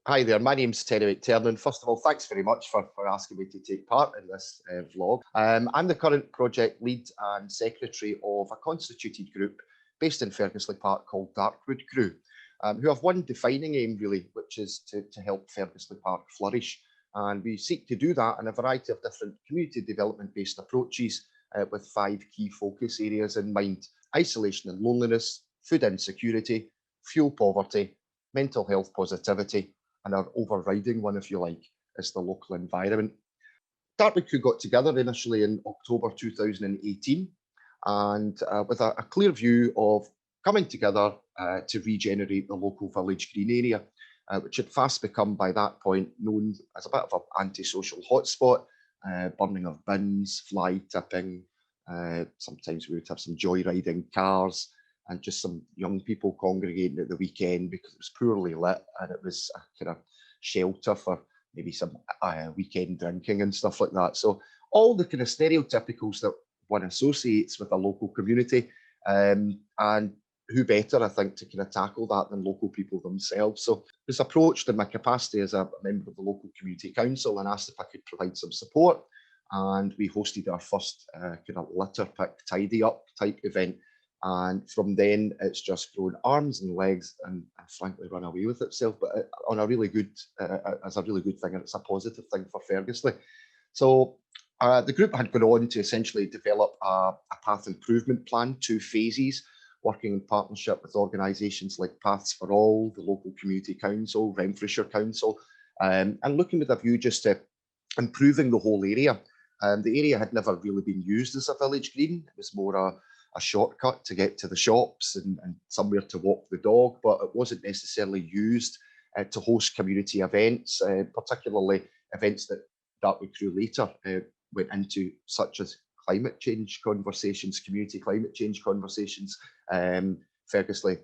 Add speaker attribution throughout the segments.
Speaker 1: Hi there, my name's Terry McTernan. First of all, thanks very much for asking me to take part in this vlog. I'm the current project lead and secretary of a constituted group based in Fergusley Park called Darkwood Crew, who have one defining aim really, which is to help Fergusley Park flourish. And we seek to do that in a variety of different community development based approaches with 5 key focus areas in mind: isolation and loneliness, food insecurity, fuel poverty, mental health positivity, and our overriding one, if you like, is the local environment. Dartwood Crew got together initially in October 2018 and with a clear view of coming together to regenerate the local village green area, which had fast become by that point known as a bit of an antisocial hotspot, burning of bins, fly tipping, sometimes we would have some joyriding cars, and just some young people congregating at the weekend because it was poorly lit and it was a kind of shelter for maybe some weekend drinking and stuff like that. So all the kind of stereotypicals that one associates with a local community, and who better, I think, to kind of tackle that than local people themselves. So I was approached in my capacity as a member of the local community council and asked if I could provide some support. And we hosted our first kind of litter pick tidy up type event. And from then, it's just grown arms and legs and frankly run away with itself, but on a really good, as a really good thing, and it's a positive thing for Fergusley. So the group had gone on to essentially develop a path improvement plan, 2 phases, working in partnership with organisations like Paths for All, the local community council, Renfrewshire Council, and looking with a view just to improving the whole area. The area had never really been used as a village green. It was more a shortcut to get to the shops and somewhere to walk the dog, but it wasn't necessarily used to host community events, particularly events that Dartwood Crew later went into, such as climate change conversations, community climate change conversations, Fergusley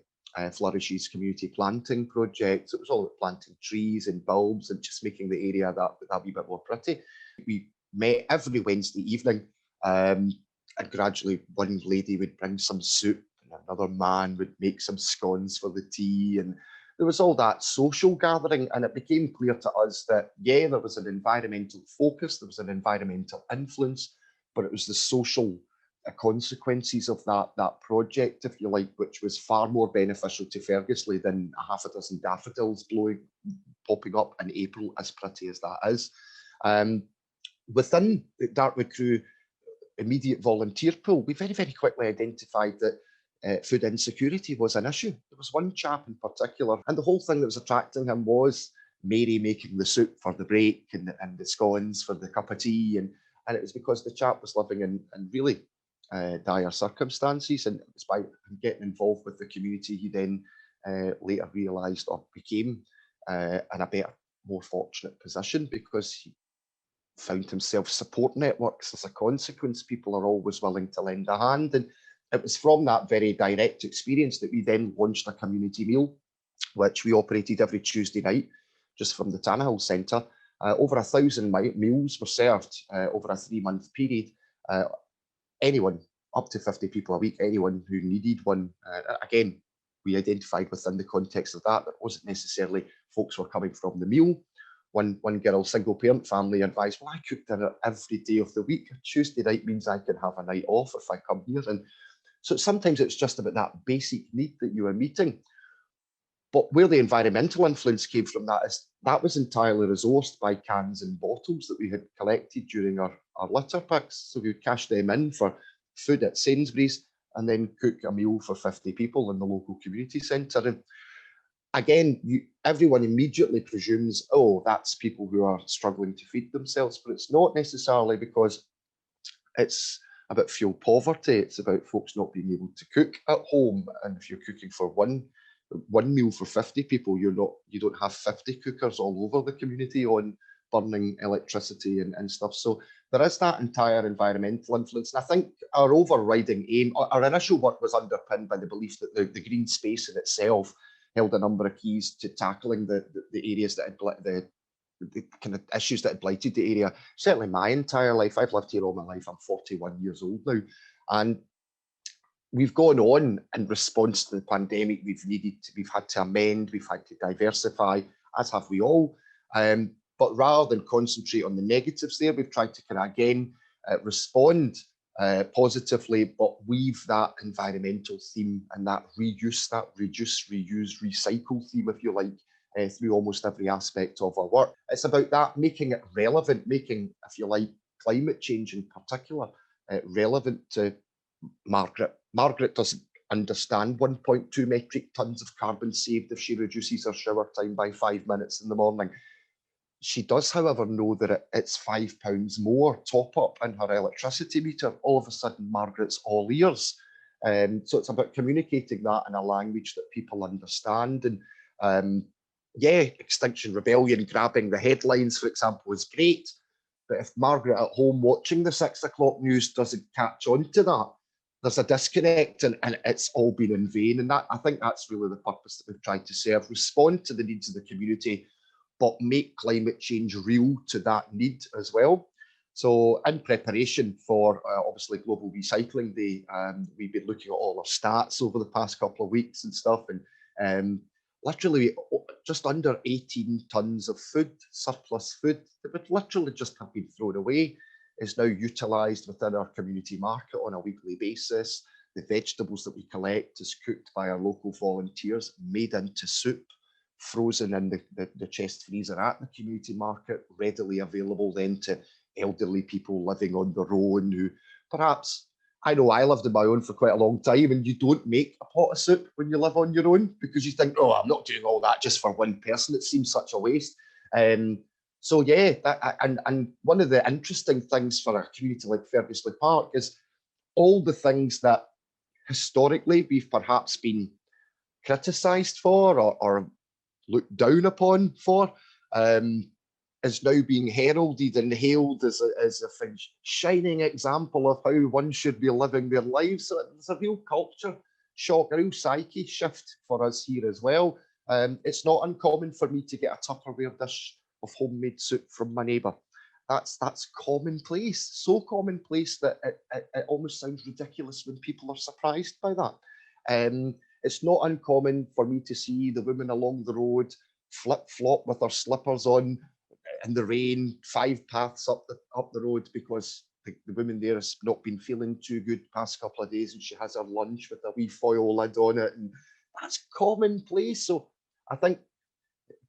Speaker 1: Flourishes community planting projects. It was all about planting trees and bulbs and just making the area that wee bit more pretty. We met every Wednesday evening, and gradually one lady would bring some soup and another man would make some scones for the tea, and there was all that social gathering, and it became clear to us that, yeah, there was an environmental focus, there was an environmental influence, but it was the social consequences of that project, if you like, which was far more beneficial to Fergusley than a half a dozen daffodils popping up in April, as pretty as that is. Within the Dartwood Crew immediate volunteer pool, we very, very quickly identified that food insecurity was an issue. There was one chap in particular, and the whole thing that was attracting him was Mary making the soup for the break and the scones for the cup of tea. And it was because the chap was living in really dire circumstances. And it was by getting involved with the community, he then later realised or became in a better, more fortunate position, because he found himself support networks as a consequence. People are always willing to lend a hand. And it was from that very direct experience that we then launched a community meal, which we operated every Tuesday night, just from the Tannahill Centre. Over 1,000 meals were served over a 3-month period. Anyone, up to 50 people a week, anyone who needed one. Again, we identified within the context of that wasn't necessarily folks were coming from the meal. One girl, single parent family, advised, well, I cook dinner every day of the week. Tuesday night means I can have a night off if I come here. And so sometimes it's just about that basic need that you are meeting. But where the environmental influence came from that is that was entirely resourced by cans and bottles that we had collected during our litter picks. So we would cash them in for food at Sainsbury's and then cook a meal for 50 people in the local community centre. And again, everyone immediately presumes, oh, that's people who are struggling to feed themselves, but it's not necessarily, because it's about fuel poverty. It's about folks not being able to cook at home. And if you're cooking for one meal for 50 people, you don't have 50 cookers all over the community on burning electricity and stuff. So there is that entire environmental influence. And I think our overriding aim, our initial work was underpinned by the belief that the green space in itself held a number of keys to tackling the areas that had the kind of issues that had blighted the area. Certainly my entire life, I've lived here all my life, I'm 41 years old now. And we've gone on in response to the pandemic, we've had to amend, we've had to diversify, as have we all. But rather than concentrate on the negatives there, we've tried to kind of again respond positively, but weave that environmental theme and that reuse, that reduce, reuse, recycle theme, if you like, through almost every aspect of our work. It's about that, making it relevant, making, if you like, climate change in particular relevant to Margaret. Margaret doesn't understand 1.2 metric tons of carbon saved if she reduces her shower time by 5 minutes in the morning. She does, however, know that it's £5 more top up in her electricity meter. All of a sudden, Margaret's all ears. So it's about communicating that in a language that people understand. And yeah, Extinction Rebellion grabbing the headlines, for example, is great. But if Margaret at home watching the 6 o'clock news doesn't catch on to that, there's a disconnect and it's all been in vain. And that, I think that's really the purpose that we've tried to serve, respond to the needs of the community, but make climate change real to that need as well. So in preparation for obviously Global Recycling Day, we've been looking at all our stats over the past couple of weeks and stuff, and literally just under 18 tons of food, surplus food, that would literally just have been thrown away, is now utilised within our community market on a weekly basis. The vegetables that we collect is cooked by our local volunteers, made into soup, frozen in the chest freezer at the community market, readily available then to elderly people living on their own who perhaps, I know I lived on my own for quite a long time, and you don't make a pot of soup when you live on your own because you think, oh, I'm not doing all that just for one person. It seems such a waste. So yeah, and one of the interesting things for a community like Fergusley Park is all the things that historically we've perhaps been criticised for or looked down upon for, is now being heralded and hailed as a shining example of how one should be living their lives. So there's a real culture shock, a real psyche shift for us here as well. It's not uncommon for me to get a Tupperware dish of homemade soup from my neighbour. That's commonplace, so commonplace that it almost sounds ridiculous when people are surprised by that. It's not uncommon for me to see the woman along the road flip-flop with her slippers on in the rain, 5 paths up the road because the woman there has not been feeling too good the past couple of days and she has her lunch with a wee foil lid on it. And that's commonplace. So I think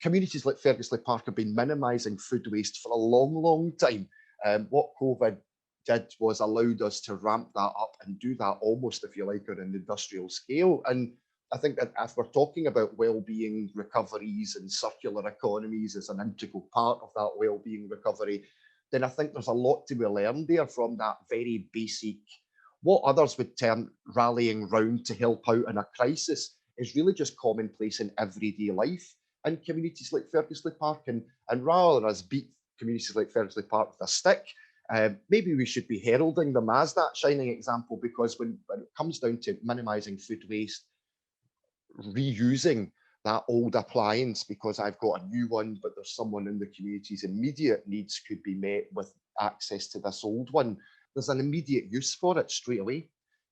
Speaker 1: communities like Fergusley Park have been minimising food waste for a long, long time. What COVID did was allowed us to ramp that up and do that almost, if you like, on an industrial scale. And I think that if we're talking about well-being recoveries and circular economies as an integral part of that well-being recovery, then I think there's a lot to be learned there from that very basic, what others would term rallying round to help out in a crisis is really just commonplace in everyday life in communities like Fergusley Park. And rather than us beat communities like Fergusley Park with a stick, maybe we should be heralding them as that shining example, because when it comes down to minimising food waste, reusing that old appliance because I've got a new one, but there's someone in the community's immediate needs could be met with access to this old one. There's an immediate use for it straight away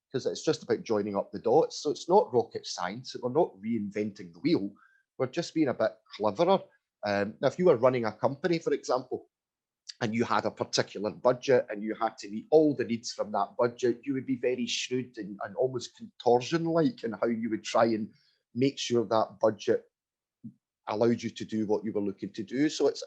Speaker 1: because it's just about joining up the dots. So it's not rocket science. We're not reinventing the wheel. We're just being a bit cleverer. Now, if you were running a company, for example, and you had a particular budget and you had to meet all the needs from that budget, you would be very shrewd and almost contortion-like in how you would try and make sure that budget allowed you to do what you were looking to do. So it's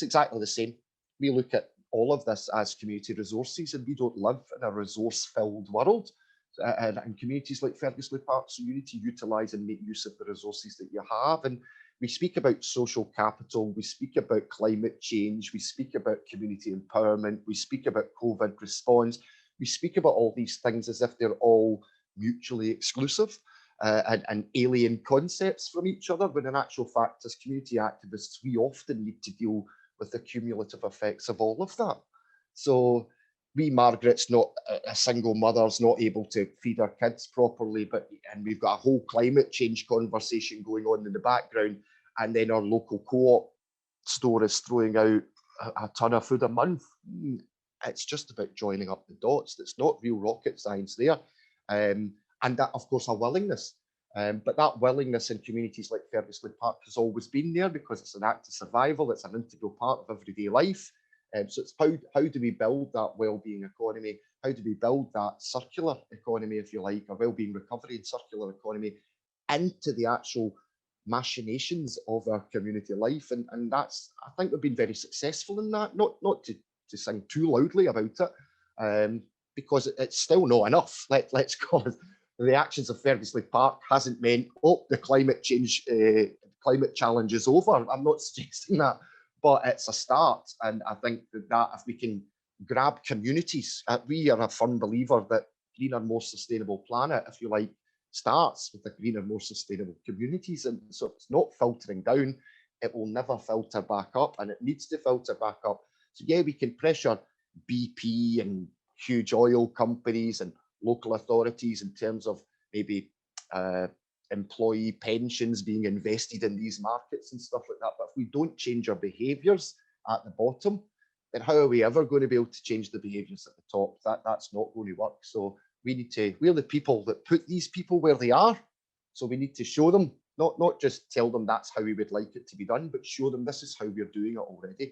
Speaker 1: exactly the same. We look at all of this as community resources, and we don't live in a resource-filled world. And communities like Fergusley Park, so you need to utilise and make use of the resources that you have. And we speak about social capital, we speak about climate change, we speak about community empowerment, we speak about COVID response, we speak about all these things as if they're all mutually exclusive and alien concepts from each other, when in actual fact, as community activists, we often need to deal with the cumulative effects of all of that. So Margaret's not a single mother's not able to feed her kids properly, and we've got a whole climate change conversation going on in the background, and then our local co-op store is throwing out a ton of food a month. It's just about joining up the dots. It's not real rocket science there. And that, of course, a willingness But that willingness in communities like Ferguson Park has always been there because it's an act of survival, it's an integral part of everyday life. So it's how do we build that well-being economy? How do we build that circular economy, if you like, a well-being recovery and circular economy into the actual machinations of our community life? And that's, I think we've been very successful in that, not to sing too loudly about it, because it's still not enough. Let's call it, the actions of Ferguson Park hasn't meant, oh, the climate challenge is over. I'm not suggesting that, but it's a start. And I think that if we can grab communities, we are a firm believer that greener, more sustainable planet, if you like, starts with the greener, more sustainable communities. And so it's not filtering down. It will never filter back up, and it needs to filter back up. So yeah, we can pressure BP and huge oil companies and local authorities in terms of maybe employee pensions being invested in these markets and stuff like that. But if we don't change our behaviours at the bottom, then how are we ever going to be able to change the behaviours at the top? That's not going to work. So we're the people that put these people where they are. So we need to show them, not just tell them that's how we would like it to be done, but show them this is how we're doing it already.